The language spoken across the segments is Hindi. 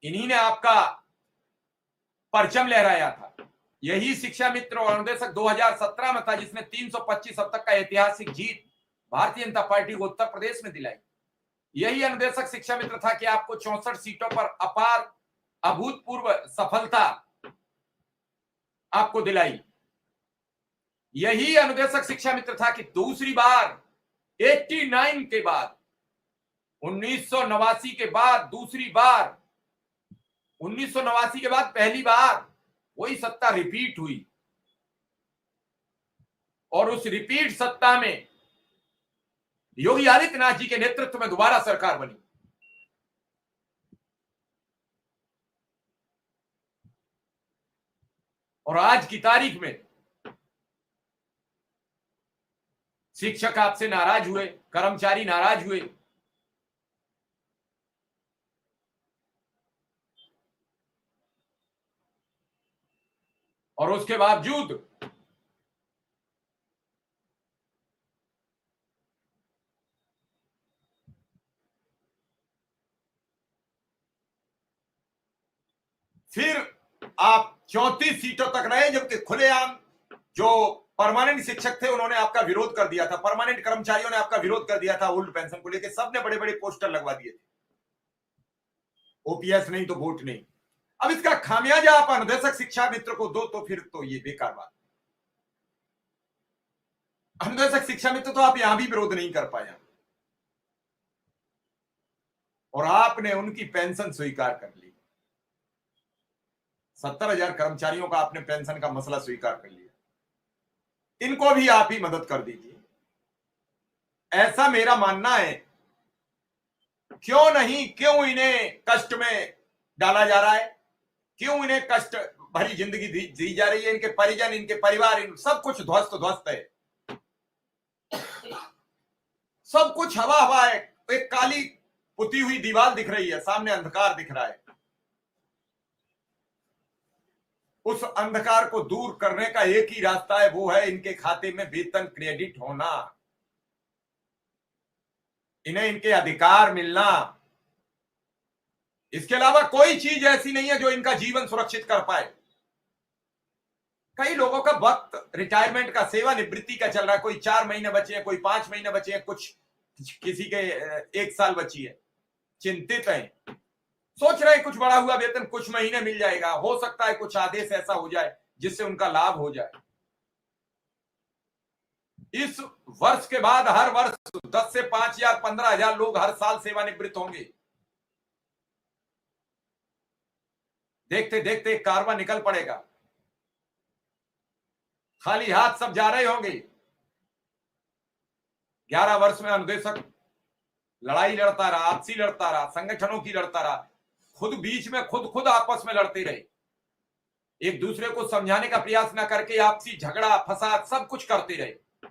इन्हीं ने आपका परचम लहराया था। यही शिक्षा मित्र और अनुदेशक 2017 में था जिसने 325 अब तक का ऐतिहासिक जीत भारतीय जनता पार्टी को उत्तर प्रदेश में दिलाई। यही अनुदेशक शिक्षा मित्र था कि आपको 64 सीटों पर अपार अभूतपूर्व सफलता आपको दिलाई। यही अनुदेशक शिक्षा मित्र था कि दूसरी बार 89 के बाद 1989 के बाद दूसरी बार 1989 के बाद पहली बार वही सत्ता रिपीट हुई और उस रिपीट सत्ता में योगी आदित्यनाथ जी के नेतृत्व में दोबारा सरकार बनी। और आज की तारीख में शिक्षक आपसे नाराज हुए, कर्मचारी नाराज हुए, और उसके बावजूद फिर आप 34 सीटों तक रहे, जबकि खुलेआम जो परमानेंट शिक्षक थे उन्होंने आपका विरोध कर दिया था, परमानेंट कर्मचारियों ने आपका विरोध कर दिया था ओल्ड पेंशन को लेकर, सबने बड़े बड़े पोस्टर लगवा दिए थे, ओपीएस नहीं तो वोट नहीं। अब इसका खामियाजा आप अनुदेशक शिक्षा मित्र को दो तो फिर तो ये बेकार बात। अनुदेशक शिक्षा मित्र तो आप यहां भी विरोध नहीं कर पाए और आपने उनकी पेंशन स्वीकार कर ली। 70,000 कर्मचारियों का आपने पेंशन का मसला स्वीकार कर लिया, इनको भी आप ही मदद कर दीजिए, ऐसा मेरा मानना है। क्यों नहीं, क्यों इन्हें कष्ट में डाला जा रहा है, क्यों इन्हें कष्ट भरी जिंदगी दी जा रही है, इनके परिजन, इनके परिवार, सब कुछ ध्वस्त ध्वस्त है, सब कुछ हवा हवा है, एक काली पुती हुई दीवार दिख रही है, सामने अंधकार दिख रहा है। उस अंधकार को दूर करने का एक ही रास्ता है, वो है इनके खाते में वेतन क्रेडिट होना, इन्हें इनके अधिकार मिलना। इसके अलावा कोई चीज ऐसी नहीं है जो इनका जीवन सुरक्षित कर पाए। कई लोगों का वक्त रिटायरमेंट का, सेवानिवृत्ति का चल रहा है, कोई 4 महीने बचे हैं, कोई 5 महीने बचे हैं, कुछ किसी के 1 साल बची है, चिंतित है, सोच रहे हैं कुछ बढ़ा हुआ वेतन कुछ महीने मिल जाएगा, हो सकता है कुछ आदेश ऐसा हो जाए जिससे उनका लाभ हो जाए। इस वर्ष के बाद हर वर्ष 10 से 5,000 15,000 लोग हर साल सेवानिवृत्त होंगे। देखते देखते कारवां निकल पड़ेगा, खाली हाथ सब जा रहे होंगे। 11 वर्ष में अनुदेशक लड़ाई लड़ता रहा, आपसी लड़ता रहा, संगठनों की लड़ता रहा, खुद बीच में खुद आपस में लड़ते रहे, एक दूसरे को समझाने का प्रयास ना करके आपसी झगड़ा फसाद सब कुछ करते रहे।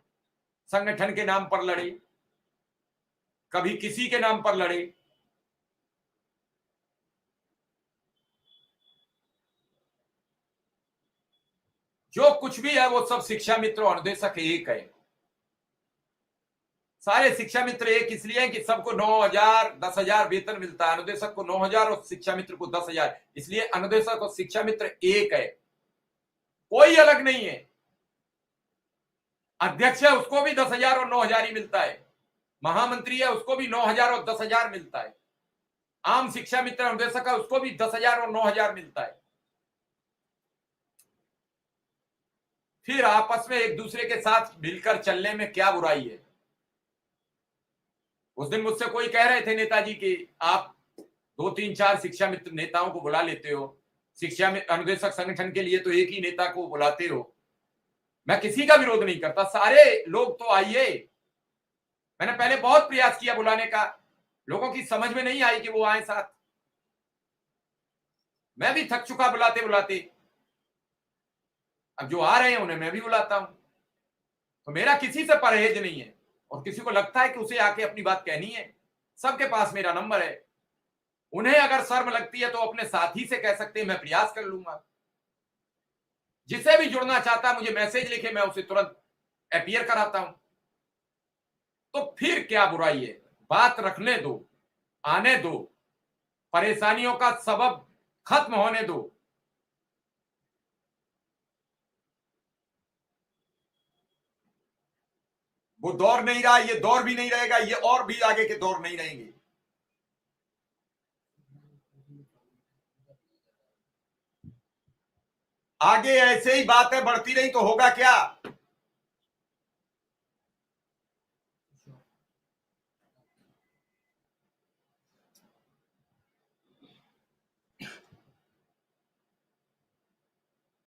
संगठन के नाम पर लड़े, कभी किसी के नाम पर लड़े। जो कुछ भी है वो सब शिक्षा मित्र और अनुदेशक एक है। सारे शिक्षा मित्र एक इसलिए हैं कि सबको 9,000 10,000 वेतन मिलता है, अनुदेशक को 9,000 और शिक्षा मित्र को 10,000, इसलिए अनुदेशक और शिक्षा मित्र एक है, कोई अलग नहीं है। अध्यक्ष है उसको भी 10,000 और 9,000 ही मिलता है, महामंत्री है उसको भी 9,000 और 10,000 मिलता है, आम शिक्षा मित्र अनुदेशक है उसको भी 10,000 और 9,000 मिलता है। फिर आपस में एक दूसरे के साथ मिलकर चलने में क्या बुराई है। उस दिन मुझसे कोई कह रहे थे नेताजी कि आप 2 3 4 शिक्षा मित्र नेताओं को बुला लेते हो, शिक्षा में अनुदेशक संगठन के लिए तो एक ही नेता को बुलाते हो। मैं किसी का विरोध नहीं करता, सारे लोग तो आइए, मैंने पहले बहुत प्रयास किया बुलाने का, लोगों की समझ में नहीं आई कि वो आए साथ, मैं भी थक चुका बुलाते बुलाते, अब जो आ रहे हैं उन्हें मैं भी बुलाता हूं। तो मेरा किसी से परहेज नहीं है, और किसी को लगता है कि उसे आके अपनी बात कहनी है, सबके पास मेरा नंबर है। उन्हें अगर शर्म लगती है तो अपने साथी से कह सकते हैं, मैं प्रयास कर लूंगा। जिसे भी जुड़ना चाहता है मुझे मैसेज लिखे, मैं उसे तुरंत अपीयर कराता हूं। तो फिर क्या बुराई है, बात रखने दो, आने दो, परेशानियों का सबब खत्म होने दो। वो दौर नहीं रहा, ये दौर भी नहीं रहेगा, ये और भी आगे के दौर नहीं रहेंगे। आगे ऐसे ही बातें बढ़ती रही तो होगा क्या?